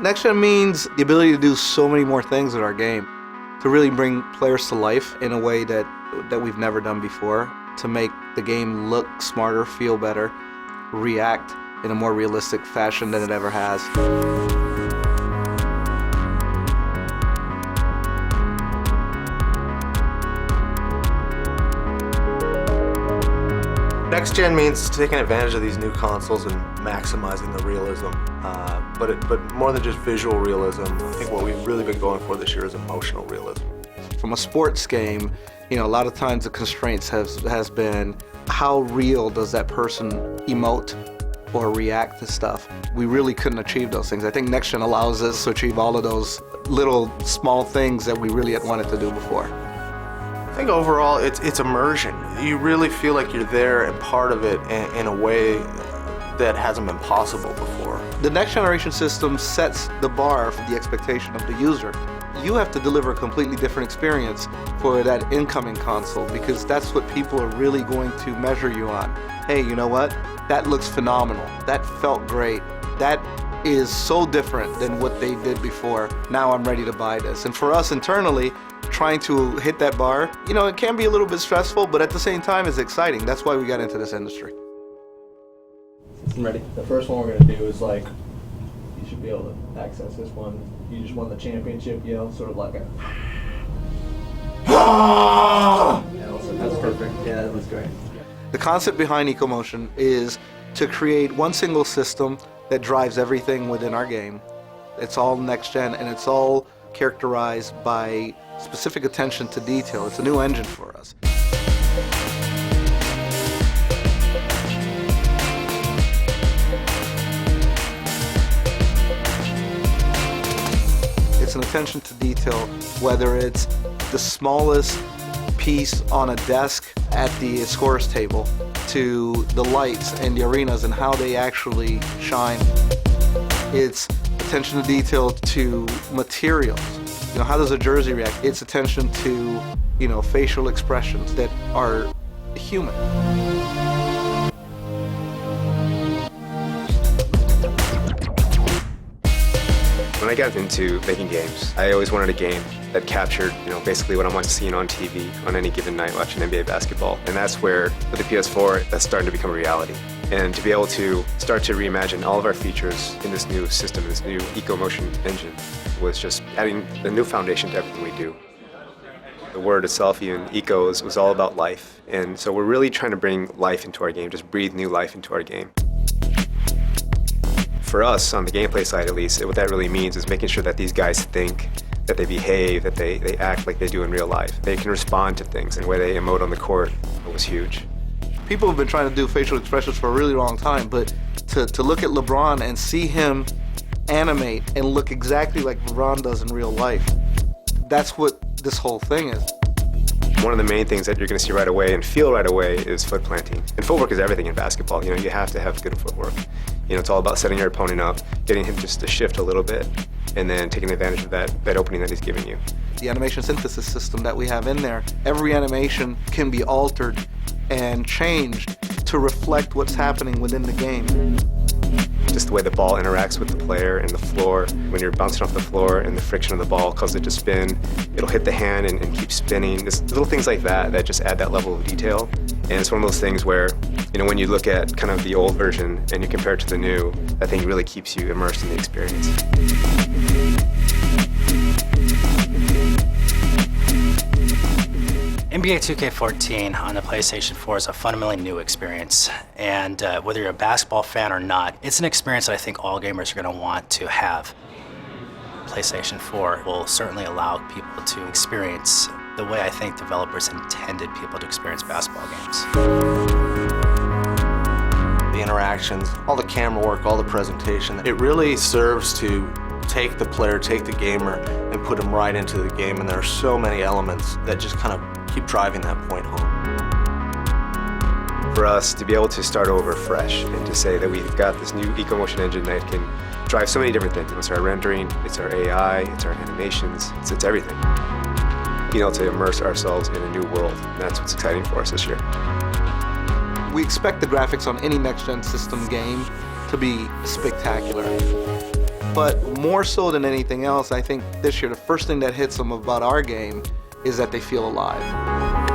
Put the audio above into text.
Next Gen means the ability to do so many more things with our game, to really bring players to life in a way that we've never done before, to make the game look smarter, feel better, react in a more realistic fashion than it ever has. Next Gen means taking advantage of these new consoles and maximizing the realism, but more than just visual realism. I think what we've really been going for this year is emotional realism. From a sports game, a lot of times the constraints has been how real does that person emote or react to stuff. We really couldn't achieve those things. I think Next Gen allows us to achieve all of those little small things that we really had wanted to do before. I think overall it's immersion. You really feel like you're there and part of it in a way that hasn't been possible before. The next generation system sets the bar for the expectation of the user. You have to deliver a completely different experience for that incoming console, because that's what people are really going to measure you on. Hey, you know what? That looks phenomenal. That felt great. That is so different than what they did before. Now I'm ready to buy this. And for us internally, trying to hit that bar, it can be a little bit stressful, but at the same time it's exciting. That's why we got into this industry. I'm ready. The first one we're going to do is you should be able to access this one. You just won the championship yell, sort of like a... That's perfect. Yeah, that was great. The concept behind EcoMotion is to create one single system that drives everything within our game. It's all next gen, and it's all characterized by specific attention to detail. It's a new engine for us. It's an attention to detail, whether it's the smallest piece on a desk at the scorer's table to the lights and the arenas and how they actually shine. It's attention to detail to materials. How does a jersey react? It's attention to, facial expressions that are human. When I got into making games, I always wanted a game that captured, basically what I want to see on TV on any given night watching NBA basketball. And that's where, with the PS4, that's starting to become a reality. And to be able to start to reimagine all of our features in this new system, this new EcoMotion engine, was just adding a new foundation to everything we do. The word itself, even eco, was all about life. And so we're really trying to bring life into our game, just breathe new life into our game. For us, on the gameplay side at least, what that really means is making sure that these guys think, that they behave, that they act like they do in real life. They can respond to things, and the way they emote on the court was huge. People have been trying to do facial expressions for a really long time, but to look at LeBron and see him animate and look exactly like LeBron does in real life, that's what this whole thing is. One of the main things that you're going to see right away and feel right away is foot planting. And footwork is everything in basketball. You have to have good footwork. It's all about setting your opponent up, getting him just to shift a little bit, and then taking advantage of that opening that he's giving you. The animation synthesis system that we have in there, every animation can be altered and changed to reflect what's happening within the game. Just the way the ball interacts with the player and the floor. When you're bouncing off the floor and the friction of the ball causes it to spin, it'll hit the hand and keep spinning. Just little things like that just add that level of detail. And it's one of those things where, when you look at kind of the old version and you compare it to the new, that thing really keeps you immersed in the experience. NBA 2K14 on the PlayStation 4 is a fundamentally new experience, and whether you're a basketball fan or not, it's an experience that I think all gamers are going to want to have. PlayStation 4 will certainly allow people to experience the way I think developers intended people to experience basketball games. The interactions, all the camera work, all the presentation, it really serves to take the player, take the gamer, and put them right into the game. And there are so many elements that just kind of keep driving that point home. For us to be able to start over fresh and to say that we've got this new EcoMotion engine that can drive so many different things. It's our rendering, it's our AI, it's our animations, it's everything. being able to immerse ourselves in a new world. And that's what's exciting for us this year. We expect the graphics on any next-gen system game to be spectacular. But more so than anything else, I think this year the first thing that hits them about our game is that they feel alive.